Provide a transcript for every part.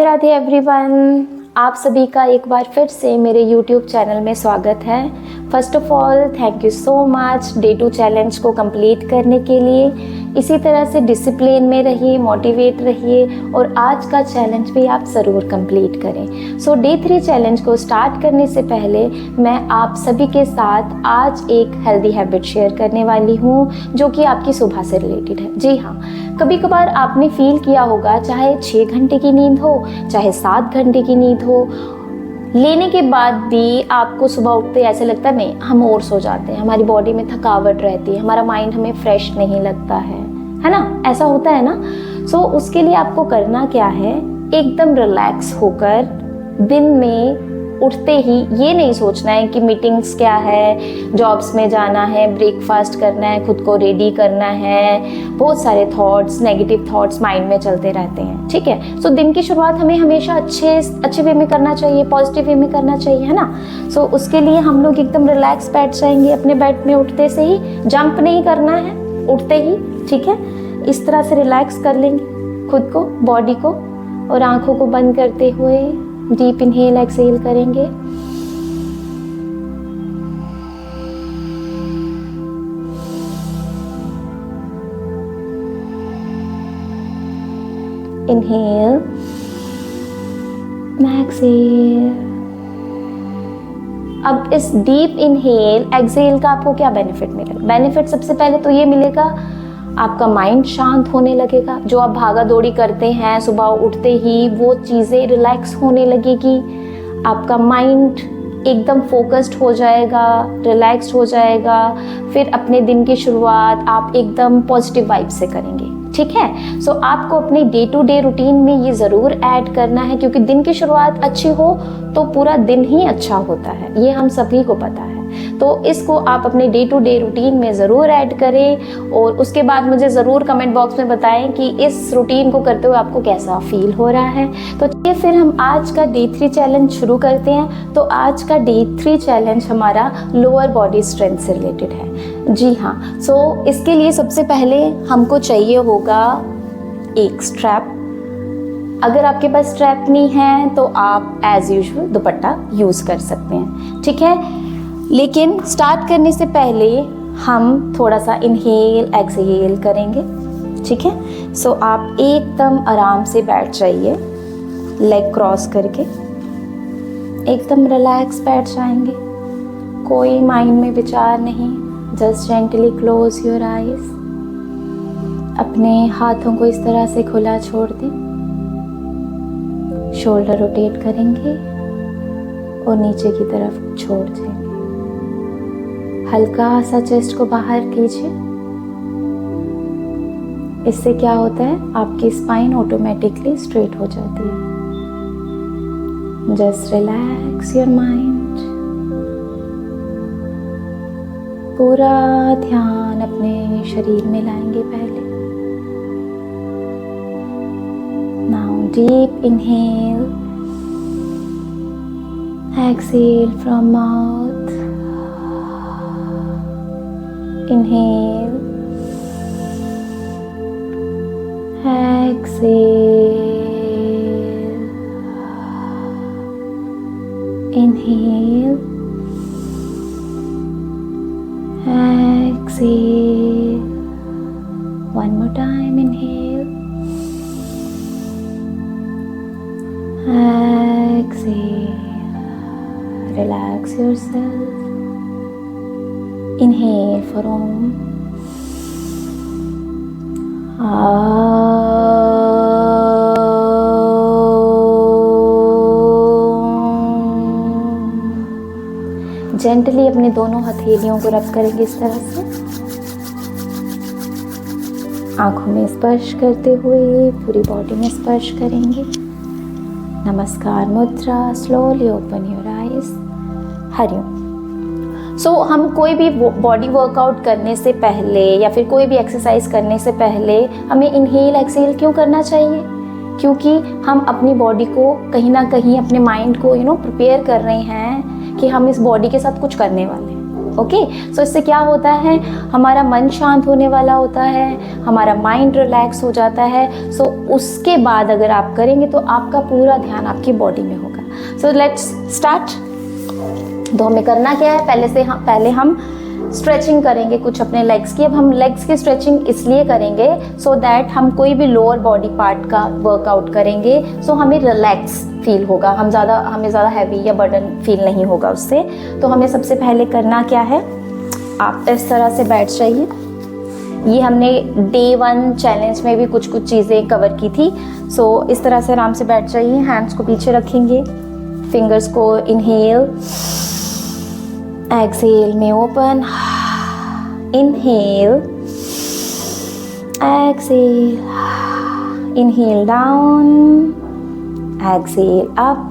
Radhe everyone, आप सभी का एक बार फिर से मेरे YouTube चैनल में स्वागत है। First of all thank you so much day 2 challenge को कंप्लीट करने के लिए। इसी तरह से डिसिप्लिन में रहिए, मोटिवेट रहिए और आज का चैलेंज भी आप ज़रूर कंप्लीट करें। सो डे 3 चैलेंज को स्टार्ट करने से पहले मैं आप सभी के साथ आज एक हेल्दी हैबिट शेयर करने वाली हूँ जो कि आपकी सुबह से रिलेटेड है। जी हाँ, कभी कभार आपने फील किया होगा, चाहे 6 घंटे की नींद हो, चाहे 7 घंटे की नींद हो, लेने के बाद भी आपको सुबह उठते ऐसे लगता है नहीं हम और सो जाते हैं, हमारी बॉडी में थकावट रहती है, हमारा माइंड हमें फ्रेश नहीं लगता है ना? ऐसा होता है ना? सो उसके लिए आपको करना क्या है, एकदम रिलैक्स होकर दिन में उठते ही ये नहीं सोचना है कि मीटिंग्स क्या है, जॉब्स में जाना है, ब्रेकफास्ट करना है, खुद को रेडी करना है। बहुत सारे थॉट्स, नेगेटिव थॉट्स माइंड में चलते रहते हैं, ठीक है? सो दिन की शुरुआत हमें हमेशा अच्छे वे में करना चाहिए, पॉजिटिव वे में करना चाहिए, है ना? सो उसके लिए हम लोग एकदम रिलैक्स बैठ जाएंगे अपने बेड में उठते से ही, जंप नहीं करना है उठते ही, ठीक है? इस तरह से रिलैक्स कर लेंगे खुद को, बॉडी को, और आंखों को बंद करते हुए डीप इनहेल एक्सहेल करेंगे। Inhale, exhale. अब इस डीप इनहेल एक्सहेल का आपको क्या बेनिफिट मिलेगा? बेनिफिट सबसे पहले तो ये मिलेगा, आपका माइंड शांत होने लगेगा। जो आप भागा दौड़ी करते हैं सुबह उठते ही, वो चीज़ें रिलैक्स होने लगेगी। आपका माइंड एकदम फोकस्ड हो जाएगा, रिलैक्स्ड हो जाएगा। फिर अपने दिन की शुरुआत आप एकदम पॉजिटिव वाइब से करेंगे, ठीक है? सो आपको अपने डे टू डे रूटीन में ये ज़रूर ऐड करना है, क्योंकि दिन की शुरुआत अच्छी हो तो पूरा दिन ही अच्छा होता है, ये हम सभी को पता है। तो इसको आप अपने डे टू डे रूटीन में ज़रूर ऐड करें और उसके बाद मुझे ज़रूर कमेंट बॉक्स में बताएं कि इस रूटीन को करते हुए आपको कैसा फील हो रहा है। तो चलिए फिर हम आज का डे 3 चैलेंज शुरू करते हैं। तो आज का डे 3 चैलेंज हमारा लोअर बॉडी स्ट्रेंथ से रिलेटेड है। जी हाँ, सो इसके लिए सबसे पहले हमको चाहिए होगा एक स्ट्रैप। अगर आपके पास स्ट्रैप नहीं है तो आप एज यूजुअल दुपट्टा यूज़ कर सकते हैं, ठीक है? लेकिन स्टार्ट करने से पहले हम थोड़ा सा इनहेल एक्सहेल करेंगे, ठीक है? सो आप एकदम आराम से बैठ जाइए, लेग क्रॉस करके एकदम रिलैक्स बैठ जाएंगे। कोई माइंड में विचार नहीं, just gently close your eyes. अपने हाथों को इस तरह से खुला छोड़ दें, शोल्डर रोटेट करेंगे और नीचे की तरफ छोड़ देंगे। हल्का सा चेस्ट को बाहर कीजिए। इससे क्या होता है, आपकी स्पाइन ऑटोमेटिकली स्ट्रेट हो जाती है। Just relax your mind. पूरा ध्यान अपने शरीर में लाएंगे पहले। Now deep inhale, exhale from mouth. Inhale, exhale, inhale, exhale. One more time, inhale, exhale. Relax yourself. Inhale for Om. Gently अपने दोनों हथेलियों को रब करेंगे इस तरह से, आंखों में स्पर्श करते हुए पूरी बॉडी में स्पर्श करेंगे। नमस्कार मुद्रा, स्लोली ओपन योर आईज। हरिओम। सो हम कोई भी बॉडी वर्कआउट करने से पहले या फिर कोई भी एक्सरसाइज करने से पहले हमें इनहेल एक्सहेल क्यों करना चाहिए? क्योंकि हम अपनी बॉडी को कहीं ना कहीं, अपने माइंड को प्रिपेयर कर रहे हैं कि हम इस बॉडी के साथ कुछ करने वाले हैं। ओके। सो इससे क्या होता है, हमारा मन शांत होने वाला होता है, हमारा माइंड रिलैक्स हो जाता है। सो उसके बाद अगर आप करेंगे तो आपका पूरा ध्यान आपकी बॉडी में होगा। So let's start. तो हमें करना क्या है, पहले हम स्ट्रेचिंग करेंगे कुछ अपने लेग्स की। अब हम लेग्स की स्ट्रेचिंग इसलिए करेंगे सो दैट हम कोई भी लोअर बॉडी पार्ट का वर्कआउट करेंगे, सो हमें रिलैक्स फील होगा, हमें ज़्यादा हैवी या बर्डन फील नहीं होगा उससे। तो हमें सबसे पहले करना क्या है, आप इस तरह से बैठ जाइए। ये हमने डे 1 चैलेंज में भी कुछ चीज़ें कवर की थी। सो इस तरह से आराम से बैठ जाइए, हैंड्स को पीछे रखेंगे, फिंगर्स को इनहेल एक्सेल में open, inhale exhale, inhale down, exhale up,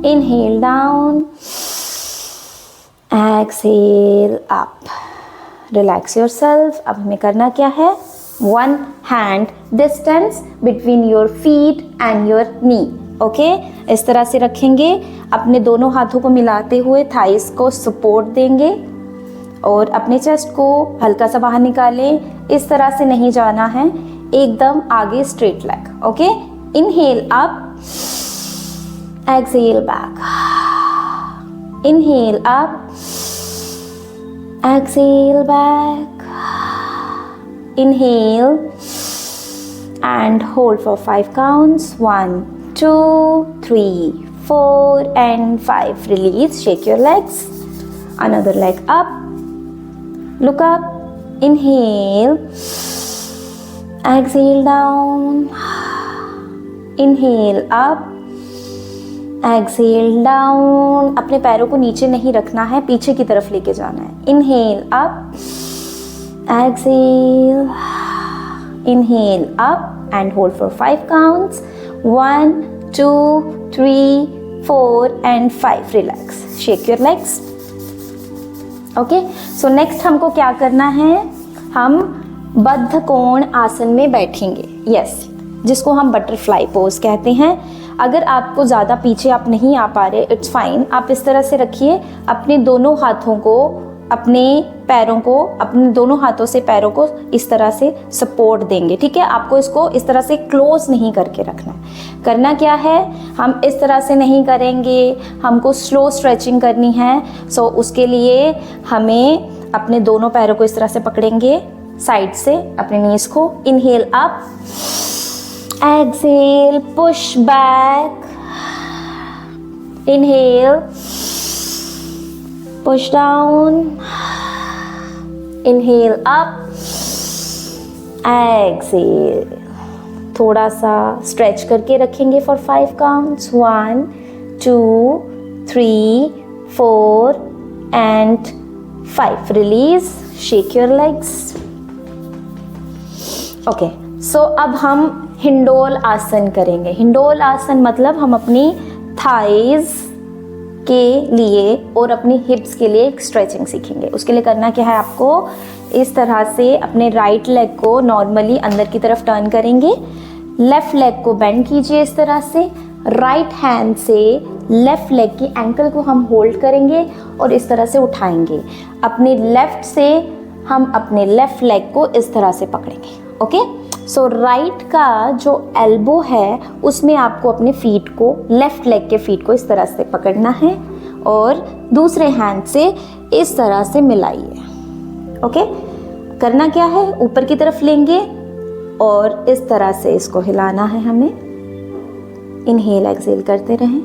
inhale down, exhale up. Relax yourself. अब हमें करना क्या है, 1 hand distance between your feet and your knee. Okay, इस तरह से रखेंगे, अपने दोनों हाथों को मिलाते हुए थाइस को सपोर्ट देंगे और अपने चेस्ट को हल्का सा बाहर निकालें। इस तरह से नहीं जाना है, एकदम आगे straight leg. Okay, inhale up, exhale back, inhale up, exhale back, inhale and hold for 5 counts. 1, 2, 3, 4 and 5. Release, shake your legs. Another leg up. Look up. Inhale. Exhale down. Inhale up. Exhale down. अपने पैरों को नीचे नहीं रखना है, पीछे की तरफ लेके जाना है। Inhale up. Exhale. Inhale up and hold for 5 counts. 1, 2, 3, 4 and 5. Relax. Shake your legs. Okay. So next हमको क्या करना है, हम बद्ध कोण आसन में बैठेंगे। Yes, जिसको हम बटरफ्लाई पोज कहते हैं। अगर आपको ज़्यादा पीछे आप नहीं आ पा रहे, इट्स फाइन, आप इस तरह से रखिए, अपने दोनों हाथों को, अपने पैरों को, अपने दोनों हाथों से पैरों को इस तरह से सपोर्ट देंगे। ठीक है, आपको इसको इस तरह से क्लोज नहीं करके रखना है। करना क्या है, हम इस तरह से नहीं करेंगे, हमको स्लो स्ट्रेचिंग करनी है। सो उसके लिए हमें अपने दोनों पैरों को इस तरह से पकड़ेंगे साइड से, अपने नीज को। Inhale up, exhale push back, inhale push down, inhale up, exhale। थोड़ा सा स्ट्रेच करके रखेंगे for 5 counts। 1, 2, 3, 4 and 5। Release, shake your legs। Okay, so अब हम हिंडोल आसन करेंगे। हिंडोल आसन मतलब हम अपनी थाइज के लिए और अपनी हिप्स के लिए एक स्ट्रेचिंग सीखेंगे। उसके लिए करना क्या है, आपको इस तरह से अपने राइट लेग को नॉर्मली अंदर की तरफ टर्न करेंगे, लेफ्ट लेग को बेंड कीजिए इस तरह से, राइट हैंड से लेफ्ट लेग की एंकल को हम होल्ड करेंगे और इस तरह से उठाएंगे। अपने लेफ्ट से हम अपने लेफ्ट लेग को इस तरह से पकड़ेंगे। ओके, सो राइट का जो एल्बो है उसमें आपको अपने फीट को, लेफ्ट लेग के फीट को इस तरह से पकड़ना है और दूसरे हैंड से इस तरह से मिलाइए। ओके, करना क्या है, ऊपर की तरफ लेंगे और इस तरह से इसको हिलाना है हमें। इनहेल एक्सेल करते रहें,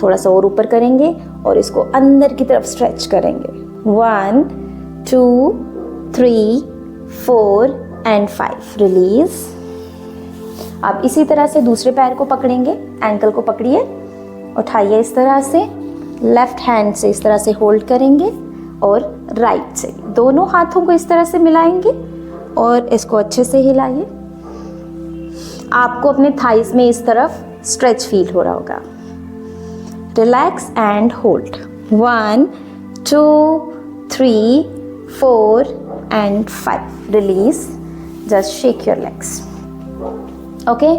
थोड़ा सा और ऊपर करेंगे और इसको अंदर की तरफ स्ट्रेच करेंगे। 1, 2, 3, 4 and 5। रिलीज। अब इसी तरह से दूसरे पैर को पकड़ेंगे, एंकल को पकड़िए, उठाइए इस तरह से, लेफ्ट हैंड से इस तरह से होल्ड करेंगे और राइट से दोनों हाथों को इस तरह से मिलाएंगे और इसको अच्छे से हिलाइए। आपको अपने थाइस में इस तरफ स्ट्रेच फील हो रहा होगा। Relax and hold. 1, 2, 3, 4 and 5। Release, just shake your legs। Okay,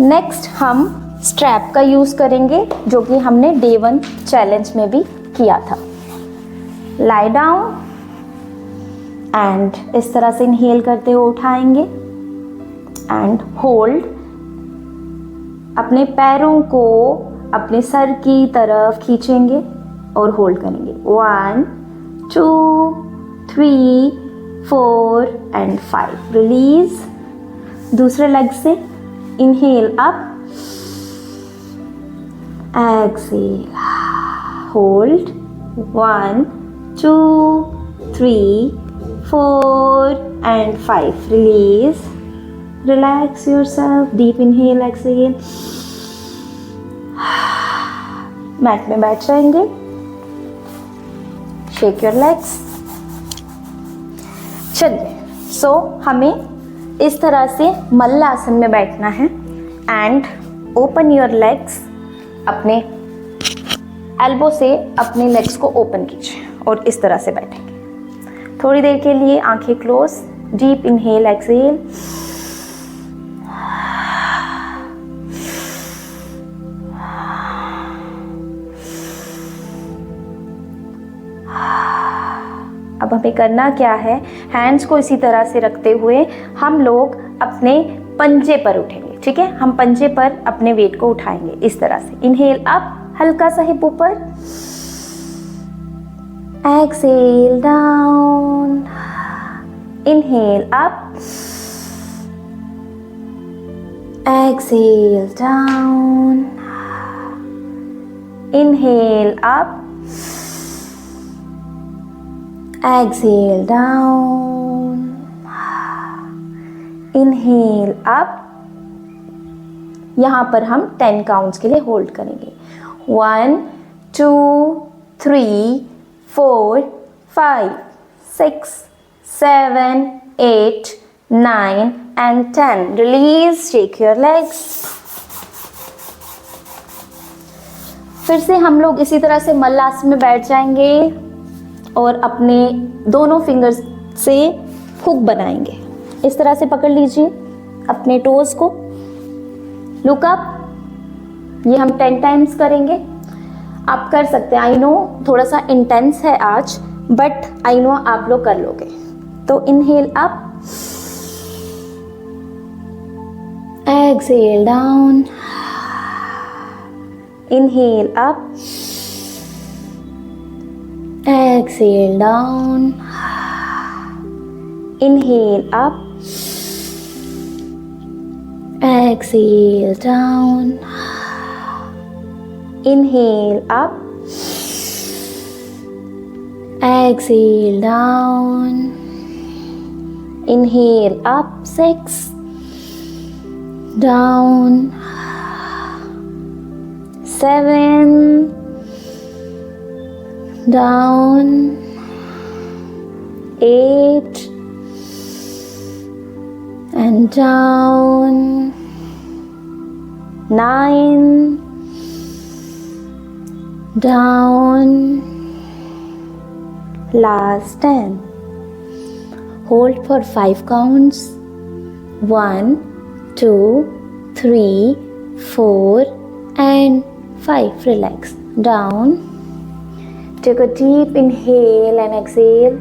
next हम स्ट्रैप का यूज़ करेंगे जो कि हमने डे 1 चैलेंज में भी किया था। लाई डाउन एंड इस तरह से इनहेल करते हुए उठाएंगे एंड होल्ड। अपने पैरों को अपने सर की तरफ खींचेंगे और होल्ड करेंगे। 1 2 3 4 एंड 5। रिलीज। दूसरे लेग से inhale up, Excel, hold. 1 2 3 4 and 5. Release. Relax yourself. Deep inhale, exhale. Mat में बैठ जाएंगे। Shake your legs. चलिए, सो हमें इस तरह से मल्ल आसन में बैठना है एंड ओपन योर लेग्स। अपने एल्बो से अपने लेग्स को ओपन कीजिए और इस तरह से बैठेंगे। थोड़ी देर के लिए आंखें क्लोज। Deep inhale, exhale. अब हमें करना क्या है, हैंड्स को इसी तरह से रखते हुए हम लोग अपने पंजे पर उठेंगे। ठीक है, हम पंजे पर अपने वेट को उठाएंगे इस तरह से। इनहेल अप, हल्का सा हिप ऊपर। Exhale down. Inhale up. Exhale down. Inhale up. Exhale down. Inhale up. यहाँ पर हम 10 काउंट्स के लिए होल्ड करेंगे। 1 2 3 4 5 6 7 8 9 and 10. Release. Shake your legs. फिर से हम लोग इसी तरह से मल्ल आसन में बैठ जाएंगे और अपने दोनों फिंगर्स से हुक बनाएंगे। इस तरह से पकड़ लीजिए अपने टोज को। Look up. ये हम 10 टाइम्स करेंगे। आप कर सकते हैं। आई नो थोड़ा सा इंटेंस है आज, बट आई नो आप लोग कर लोगे। तो inhale up, exhale down. Inhale up, exhale down. Inhale up, exhale down. Inhale up, exhale down. Inhale up, 6, down, 7, down, 8, and down, 9, down, last 10. Hold for 5 counts. 1 2 3 4 and 5. Relax. Down. Take a deep inhale and exhale.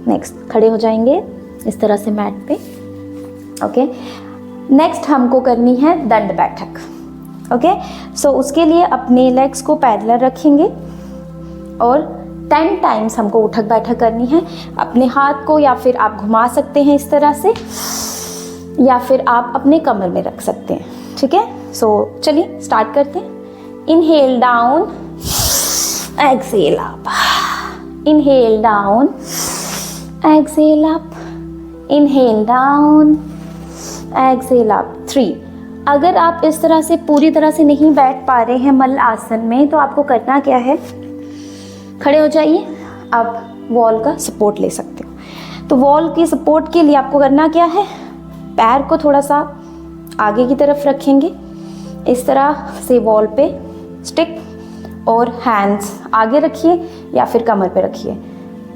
Next खड़े हो जाएंगे इस तरह से mat पे। Okay, next हमको करनी है दंड बैठक। ओके, सो उसके लिए अपने लेग्स को पैरेलल रखेंगे और 10 टाइम्स हमको उठक बैठक करनी है। अपने हाथ को या फिर आप घुमा सकते हैं इस तरह से, या फिर आप अपने कमर में रख सकते हैं। ठीक है, सो चलिए स्टार्ट करते हैं। Inhale down, exhale up. Inhale down, exhale up. Inhale down, exhale up. 3। अगर आप इस तरह से पूरी तरह से नहीं बैठ पा रहे हैं मल्ल आसन में, तो आपको करना क्या है, खड़े हो जाइए। आप वॉल का सपोर्ट ले सकते हो। तो वॉल की सपोर्ट के लिए आपको करना क्या है, पैर को थोड़ा सा आगे की तरफ रखेंगे इस तरह से वॉल पे स्टिक, और हैंड्स आगे रखिए या फिर कमर पे रखिए।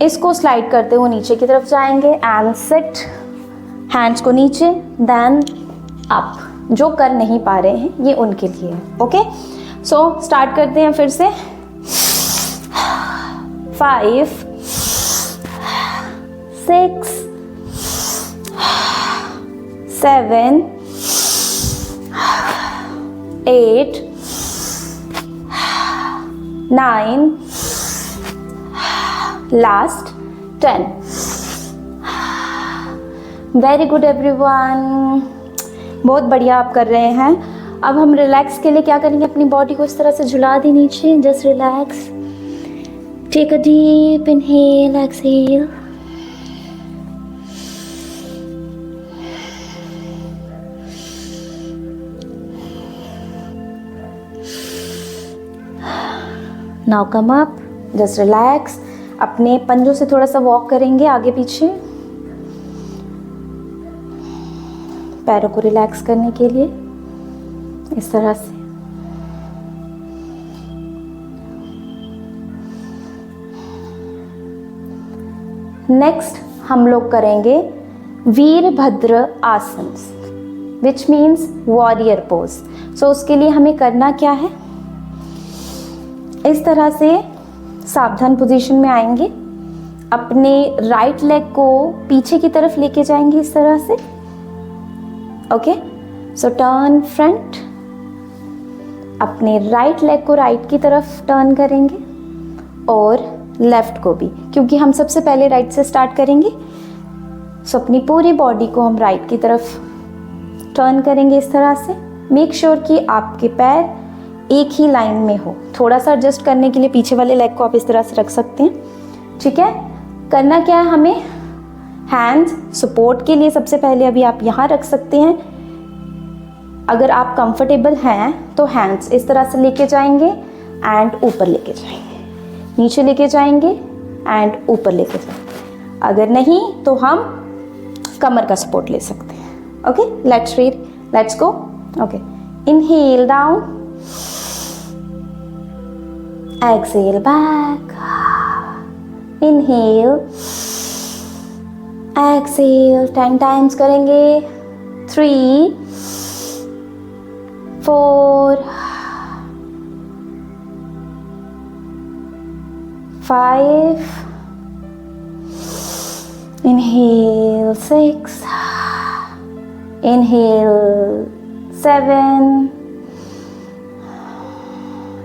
इसको स्लाइड करते हुए नीचे की तरफ जाएंगे एंड सिट, हैंड्स को नीचे देन अप। जो कर नहीं पा रहे हैं ये उनके लिए है। ओके, सो स्टार्ट करते हैं फिर से। 5 6 7 8 9 लास्ट 10। वेरी गुड एवरीवन, बहुत बढ़िया आप कर रहे हैं। अब हम रिलैक्स के लिए क्या करेंगे, अपनी बॉडी को इस तरह से झुला दी नीचे। Just relax, take a deep inhale, exhale. Now come up, just relax. अपने पंजों से थोड़ा सा वॉक करेंगे आगे पीछे, पैरों को रिलैक्स करने के लिए इस तरह से। नेक्स्ट हम लोग करेंगे वीरभद्र आसन, विच मीन्स वॉरियर पोज। सो उसके लिए हमें करना क्या है, इस तरह से सावधान पोजीशन में आएंगे, अपने राइट लेग को पीछे की तरफ लेके जाएंगे इस तरह से। ओके, सो टर्न फ्रंट, अपने राइट लेग को राइट की तरफ टर्न करेंगे और लेफ्ट को भी, क्योंकि हम सबसे पहले राइट से स्टार्ट करेंगे। सो अपनी पूरी बॉडी को हम राइट की तरफ टर्न करेंगे इस तरह से। मेक श्योर कि आपके पैर एक ही लाइन में हो। थोड़ा सा एडजस्ट करने के लिए पीछे वाले लेग को आप इस तरह से रख सकते हैं। ठीक है, करना क्या है हमें, हैंड्स सपोर्ट के लिए सबसे पहले अभी आप यहाँ रख सकते हैं। अगर आप कंफर्टेबल हैं तो हैंड्स इस तरह से लेके जाएंगे एंड ऊपर लेके जाएंगे, नीचे लेके जाएंगे एंड ऊपर लेके जाएंगे। अगर नहीं तो हम कमर का सपोर्ट ले सकते हैं। Okay, let's read, let's go. Okay, inhale down, exhale back, inhale, exhale 10 times करेंगे। 3 4 5 inhale 6 inhale 7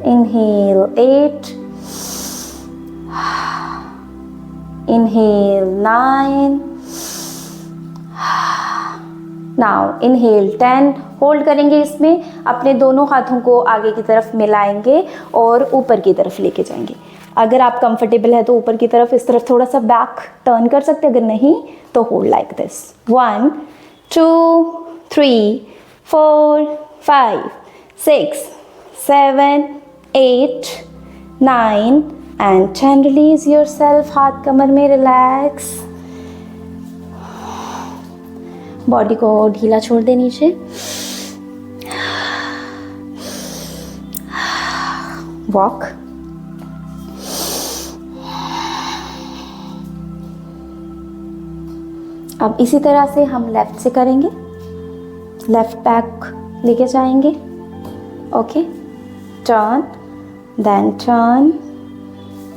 inhale 8 inhale 9 now inhale 10। Hold करेंगे, इसमें अपने दोनों हाथों को आगे की तरफ मिलाएंगे और ऊपर की तरफ लेके जाएंगे। अगर आप कंफर्टेबल है तो ऊपर की तरफ इस तरफ थोड़ा सा बैक टर्न कर सकते हैं, अगर नहीं तो hold like this. 1 2 3 4 5 6 7 8 9 and 10। Release yourself, हाथ कमर में रिलैक्स, बॉडी को ढीला छोड़ दे नीचे। वॉक, अब इसी तरह से हम लेफ्ट से करेंगे, लेफ्ट बैक लेके जाएंगे। ओके, टर्न देन टर्न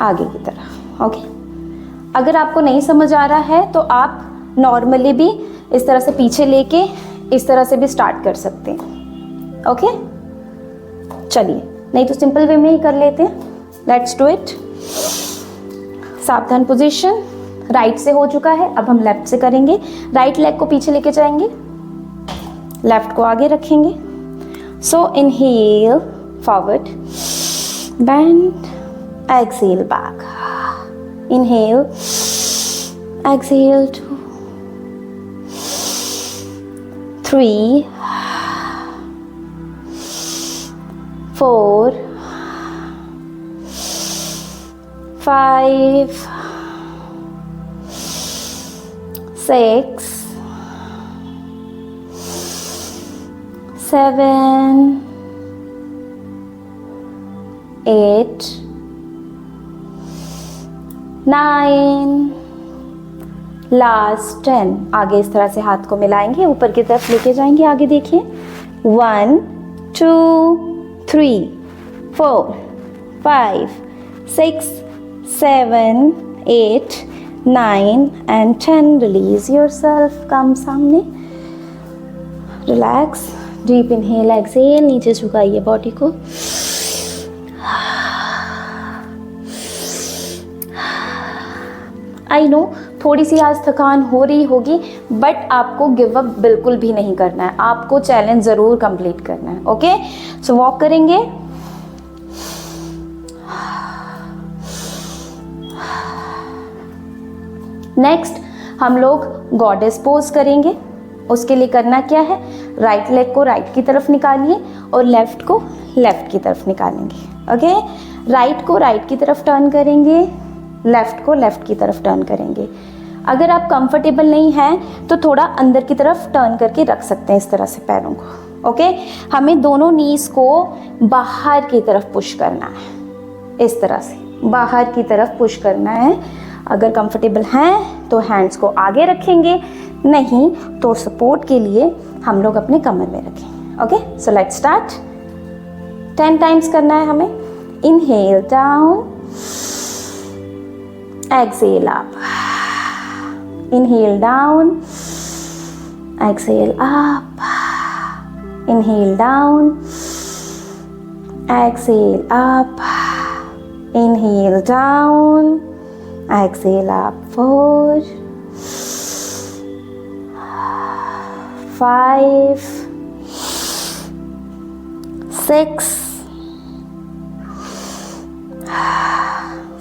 आगे की तरफ। ओके, अगर आपको नहीं समझ आ रहा है तो आप नॉर्मली भी इस तरह से पीछे लेके इस तरह से भी स्टार्ट कर सकते हैं। ओके, चलिए, नहीं तो सिंपल वे में ही कर लेते हैं। Let's do it. सावधान पोजीशन, राइट से हो चुका है, अब हम लेफ्ट से करेंगे। राइट लेग को पीछे लेके जाएंगे, लेफ्ट को आगे रखेंगे। So inhale forward, bend, exhale back, inhale, exhale 2 3 4 5 6 7 8 9, last 10। आगे इस तरह से हाथ को मिलाएंगे, ऊपर की तरफ लेके जाएंगे। आगे देखिए 1, 2, 3, 4, 5, 6, 7, 8, 9 and 10. Release yourself. Come सामने, रिलैक्स, डीप इनहेल एक्सेल, नीचे झुकाइए बॉडी को। आई नो थोड़ी सी आज थकान हो रही होगी, बट आपको गिव अप बिल्कुल भी नहीं करना है, आपको चैलेंज ज़रूर कंप्लीट करना है। ओके, सो वॉक करेंगे। नेक्स्ट हम लोग गॉडेस पोज करेंगे। उसके लिए करना क्या है, राइट लेग को राइट की तरफ निकालिए और लेफ्ट को लेफ्ट की तरफ निकालेंगे। ओके, राइट को राइट की तरफ टर्न करेंगे, लेफ्ट को लेफ्ट की तरफ टर्न करेंगे। अगर आप कंफर्टेबल नहीं हैं तो थोड़ा अंदर की तरफ टर्न करके रख सकते हैं इस तरह से पैरों को। ओके, हमें दोनों नीज को बाहर की तरफ पुश करना है, इस तरह से बाहर की तरफ पुश करना है। अगर कंफर्टेबल हैं तो हैंड्स को आगे रखेंगे, नहीं तो सपोर्ट के लिए हम लोग अपने कमर में रखेंगे। Okay, so let's start. 10 times करना है हमें। Inhale down, exhale up, inhale down, exhale up, inhale down, exhale up, inhale down, exhale up. 4, 5, 6,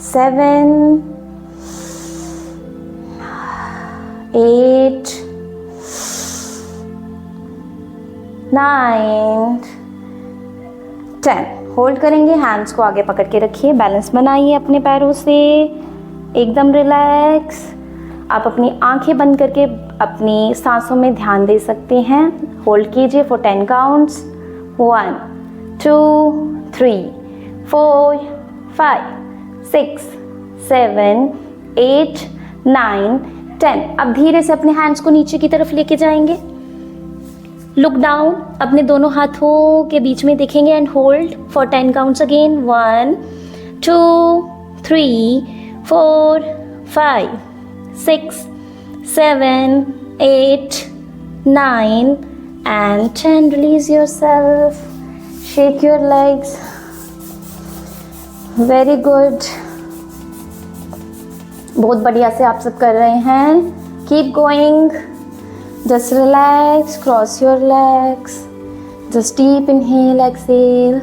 7, 8, 9, 10। Hold करेंगे, हैंड्स को आगे पकड़ के रखिए, बैलेंस बनाइए अपने पैरों से, एकदम रिलैक्स। आप अपनी आंखें बंद करके अपनी सांसों में ध्यान दे सकते हैं। होल्ड कीजिए फॉर 10 काउंट्स। 1, 2, 3, 4, 5, 6, 7, 8, 9, 10। अब धीरे से अपने हैंड्स को नीचे की तरफ लेके जाएंगे। लुक डाउन, अपने दोनों हाथों के बीच में देखेंगे and hold for 10 counts again. 1, 2, 3, 4, 5, 6, 7, 8, 9 and 10. Release yourself. Shake your legs. Very good. बहुत बढ़िया से आप सब कर रहे हैं। Keep going, just relax, cross your legs, just deep inhale Excel.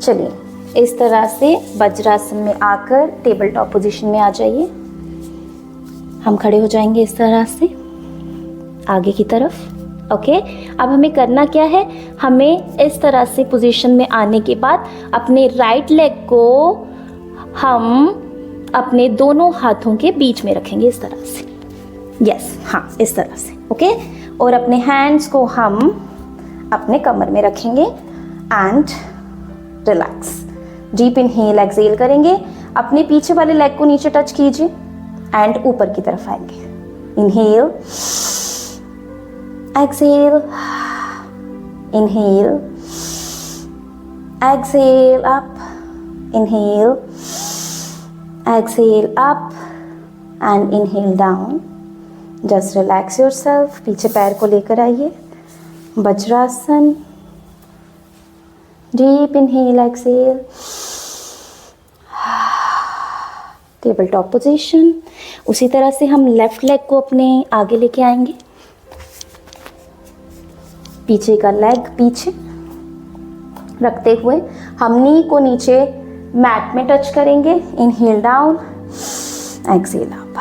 चलिए, इस तरह से वज्रासन में आकर टेबल टॉप पोजीशन में आ जाइए। हम खड़े हो जाएंगे इस तरह से आगे की तरफ। ओके, अब हमें करना क्या है, हमें इस तरह से पोजीशन में आने के बाद अपने राइट लेग को हम अपने दोनों हाथों के बीच में रखेंगे इस तरह से। यस, हाँ, इस तरह से। ओके, और अपने हैंड्स को हम अपने कमर में रखेंगे and relax. Deep inhale Excel करेंगे, अपने पीछे वाले लेग को नीचे टच कीजिए एंड ऊपर की तरफ आएंगे। Inhale, exhale, inhale, exhale up, inhale, exhale up and inhale down. Just relax yourself. पीछे पैर को लेकर आइए, vajrasana. Deep inhale exhale, table top position. उसी तरह से हम लेफ्ट लेग को अपने आगे लेके आएंगे, पीछे का लेग पीछे रखते हुए हम नी को नीचे मैट में टच करेंगे। Inhale down, exhale up,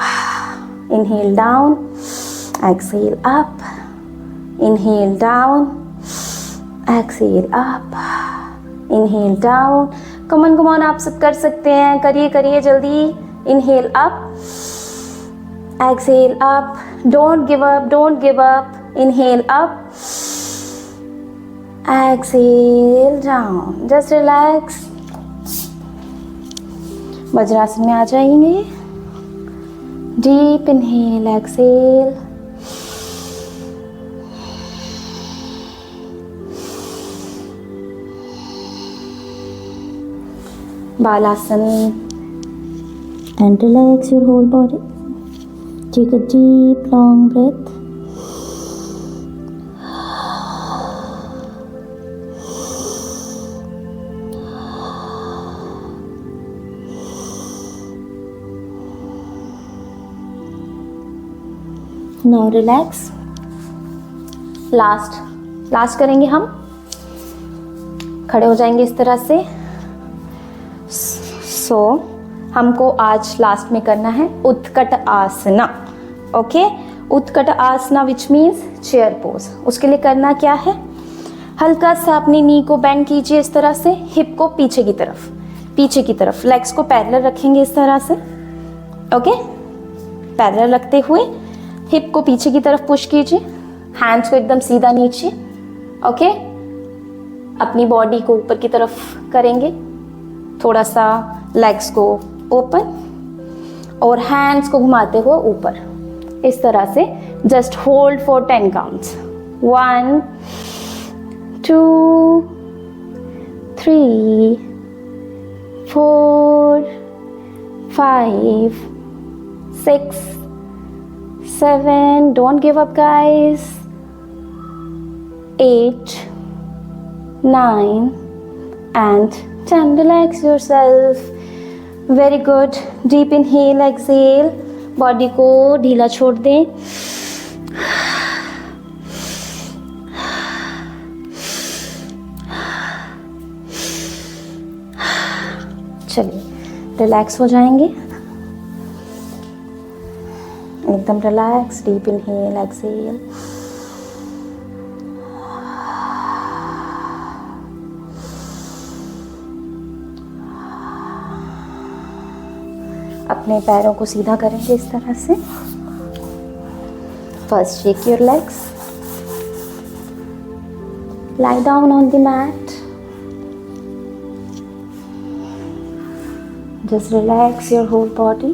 inhale down, exhale up, inhale down, exhale up, inhale down. Come on आप सब कर सकते हैं, करिए करिए जल्दी। Inhale up, Exhale up. Don't give up. Don't give up. Inhale up. Exhale down. Just relax. Vajrasana में आ जाएंगे. Deep inhale, exhale. Balasana. And relax your whole body. Take a deep, long breath. Now relax. Last करेंगे हम. खड़े हो जाएंगे इस तरह से. सो हमको आज लास्ट में करना है उत्कट आसना. ओके, उत्कट आसना विच मीन्स चेयर पोज. उसके लिए करना क्या है, हल्का सा अपनी नी को बेंड कीजिए इस तरह से. हिप को पीछे की तरफ. लेग्स को पैरेलल रखेंगे इस तरह से. ओके, पैरेलल रखते हुए हिप को पीछे की तरफ पुश कीजिए. हैंड्स को एकदम सीधा नीचे. ओके, अपनी बॉडी को ऊपर की तरफ करेंगे. थोड़ा सा लेग्स को ओपन और हैंड्स को घुमाते हुए ऊपर इस तरह से. Just hold for 10 counts. 1 2 3 4 5 6 7. Don't give up, guys. 8 9 and 10. Relax yourself. Very good. Deep inhale, exhale. Body को ढीला छोड़ दें. चलिए रिलैक्स हो जाएंगे. एकदम रिलैक्स. Deep inhale, exhale. अपने पैरों को सीधा करेंगे इस तरह से. First shake your legs. Lie down on the mat. Just relax your whole body.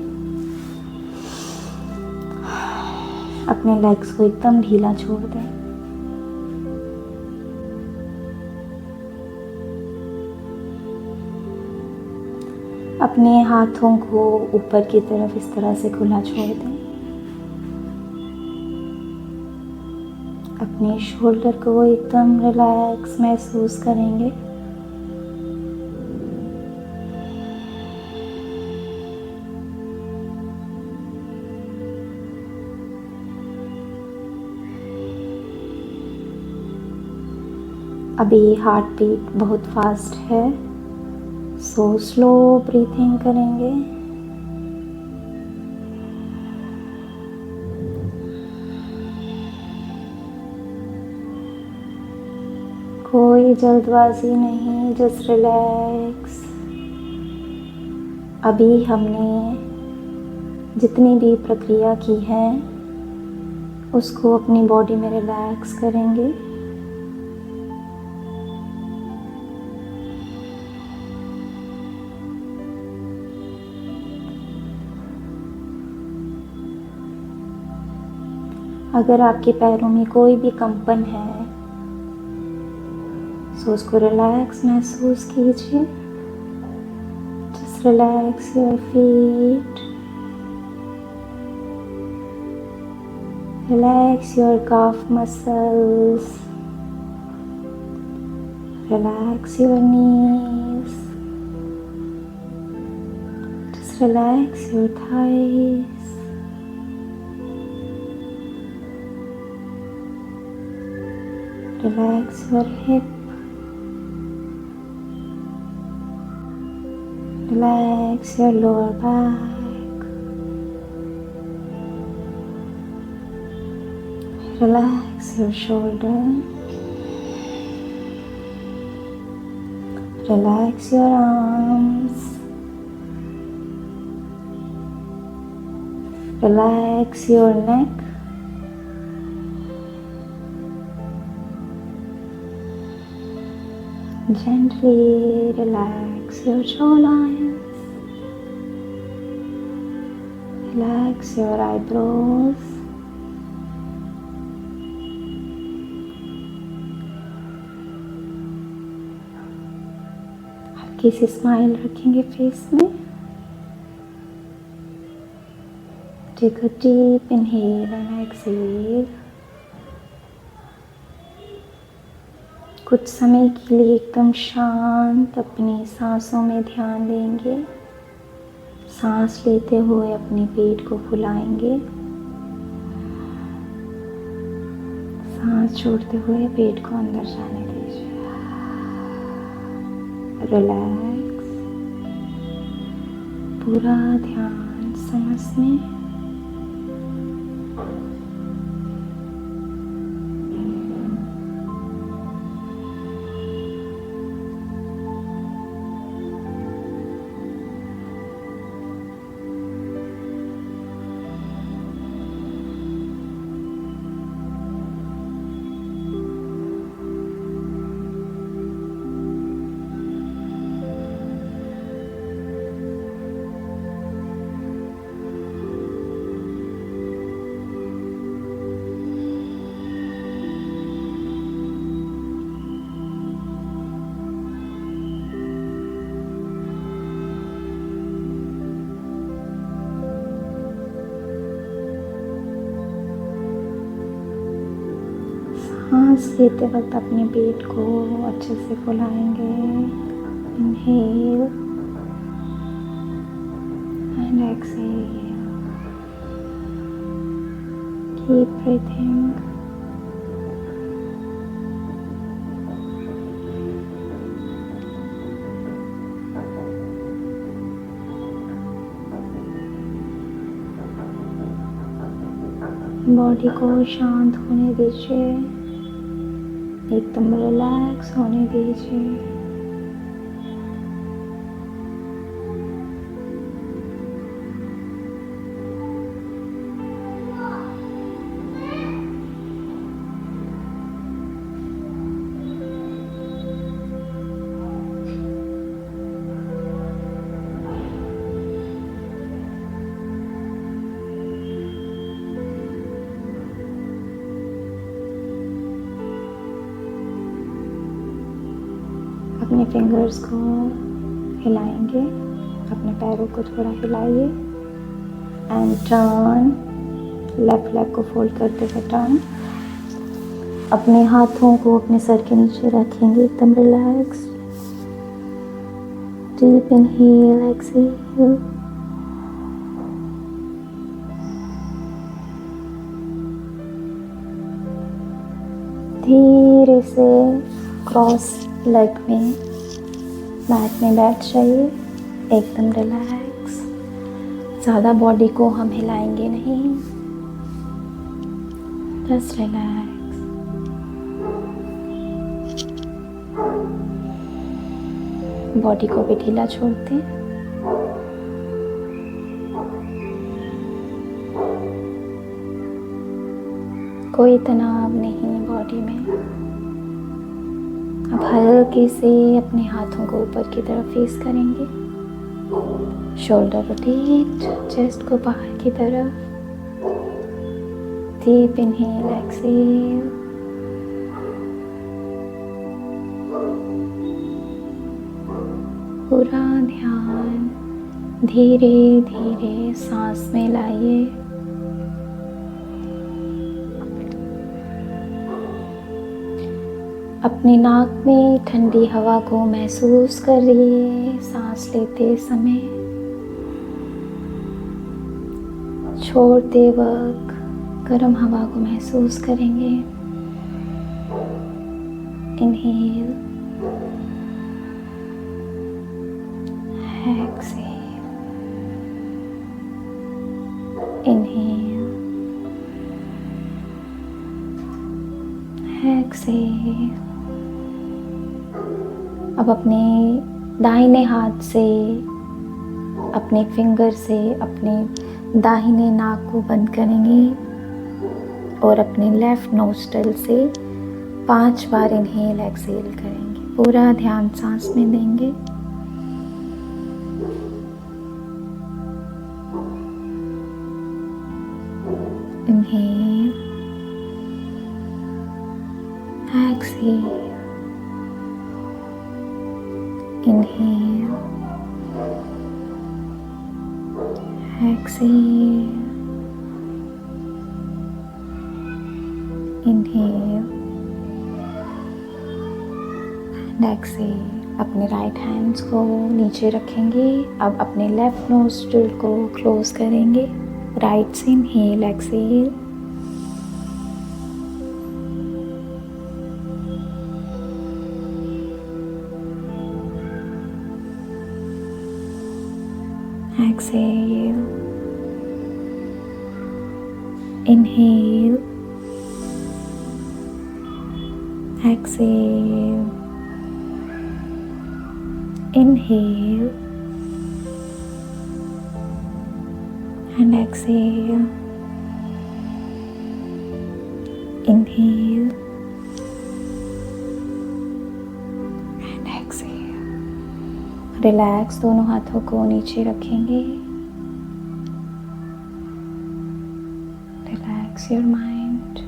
अपने लेग्स को एकदम ढीला छोड़ दें. अपने हाथों को ऊपर की तरफ इस तरह से खुला छोड़ दें. अपने शोल्डर को एकदम रिलैक्स महसूस करेंगे. अभी हार्ट बीट बहुत फास्ट है, सो स्लो ब्रीथिंग करेंगे. कोई जल्दबाजी नहीं, जस्ट रिलैक्स. अभी हमने जितनी भी प्रक्रिया की है उसको अपनी बॉडी में रिलैक्स करेंगे. अगर आपके पैरों में कोई भी कंपन है तो उसको रिलैक्स महसूस कीजिए. Just relax your feet. Relax your calf muscles. Relax your knees. Just relax your thighs. Relax your hip. Relax your lower back. Relax your shoulder. Relax your arms. Relax your neck. Gently relax your jawline. Relax your eyebrows. हल्की सी smile रखेंगे face में. Take a deep inhale and exhale. कुछ समय के लिए एकदम शांत अपनी सांसों में ध्यान देंगे. सांस लेते हुए अपने पेट को फुलाएंगे. सांस छोड़ते हुए पेट को अंदर जाने दीजिए. रिलैक्स. पूरा ध्यान सांस में. सांस लेते वक्त अपने पेट को अच्छे से फुलाएंगे. Inhale and exhale. Keep breathing. Body को शांत होने दीजिए. एकदम रिलैक्स होने दीजिए. अपने फिंगर्स को हिलाएंगे. अपने पैरों को थोड़ा हिलाइए एंड टर्न. लेफ्ट लेग को फोल्ड करते हुए टर्न. अपने हाथों को अपने सर के नीचे रखेंगे. एकदम रिलैक्स. Deep inhale exhale. धीरे से क्रॉस लेग में मैट में बैठ जाइए. एकदम रिलैक्स. ज़्यादा बॉडी को हम हिलाएंगे नहीं. Just relax. बॉडी को भी ढीला छोड़ते हैं. कोई तनाव नहीं बॉडी में. अब हल्के से अपने हाथों को ऊपर की तरफ फेस करेंगे. Shoulder rotate. चेस्ट को बाहर की तरफ. Deep inhale exhale. पूरा ध्यान धीरे धीरे सांस में लाइए. अपनी नाक में ठंडी हवा को महसूस करिए सांस लेते समय. छोड़ते वक्त गर्म हवा को महसूस करेंगे. Inhale exhale. Inhale exhale. अब अपने दाहिने हाथ से अपने फिंगर से अपने दाहिने नाक को बंद करेंगे और अपने लेफ्ट नोस्ट्रिल से 5 बार इनहेल एक्सहेल करेंगे। पूरा ध्यान सांस में देंगे। Inhale, exhale, inhale, exhale, inhale and exhale. अपने राइट हैंड्स को नीचे रखेंगे। अब अपने लेफ्ट नोस्ट्रिल को क्लोज करेंगे। राइट से inhale, exhale, exhale, inhale, exhale, inhale and exhale, inhale and exhale। Relax दोनों हाथों को नीचे रखेंगे। Relax your mind.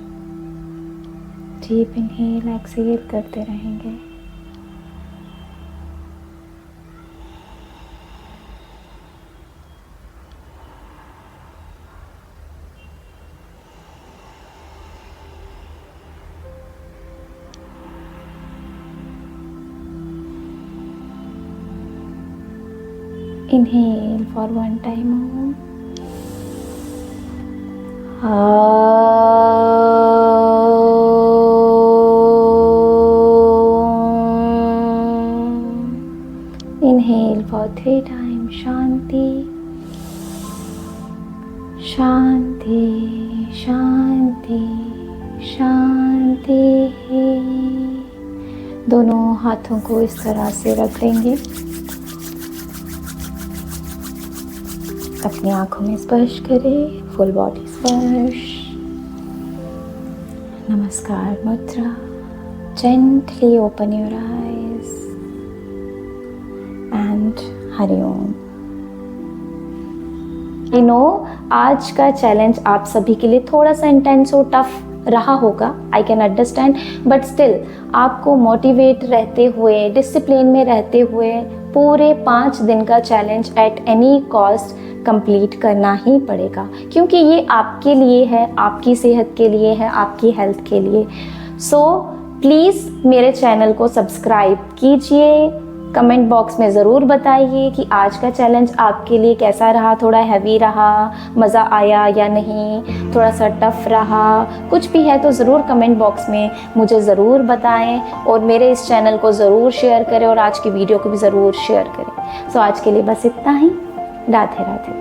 Deep inhale, exhale करते रहेंगे। Inhale for one time more. Inhale for 3 times. Shanti, Shanti, Shanti, Shanti। दोनों हाथों को इस तरह से रख देंगे। अपनी आंखों में स्पर्श करें, फुल बॉडी स्पर्श। नमस्कार मुद्रा। Gently open your eyes and Hariom. I know आज का चैलेंज आप सभी के लिए थोड़ा सा इंटेंस और टफ रहा होगा, I can understand, but still आपको मोटिवेट रहते हुए, डिसिप्लिन में रहते हुए पूरे 5 दिन का challenge at any cost complete करना ही पड़ेगा, क्योंकि ये आपके लिए है, आपकी सेहत के लिए है, आपकी हेल्थ के लिए। सो प्लीज़ मेरे चैनल को सब्सक्राइब कीजिए। कमेंट बॉक्स में ज़रूर बताइए कि आज का चैलेंज आपके लिए कैसा रहा। थोड़ा हैवी रहा, मज़ा आया या नहीं, थोड़ा सा टफ रहा, कुछ भी है तो ज़रूर कमेंट बॉक्स में मुझे ज़रूर बताएं और मेरे इस चैनल को ज़रूर शेयर करें और आज की वीडियो को भी ज़रूर शेयर करें। सो आज के लिए बस इतना ही। राधे राधे।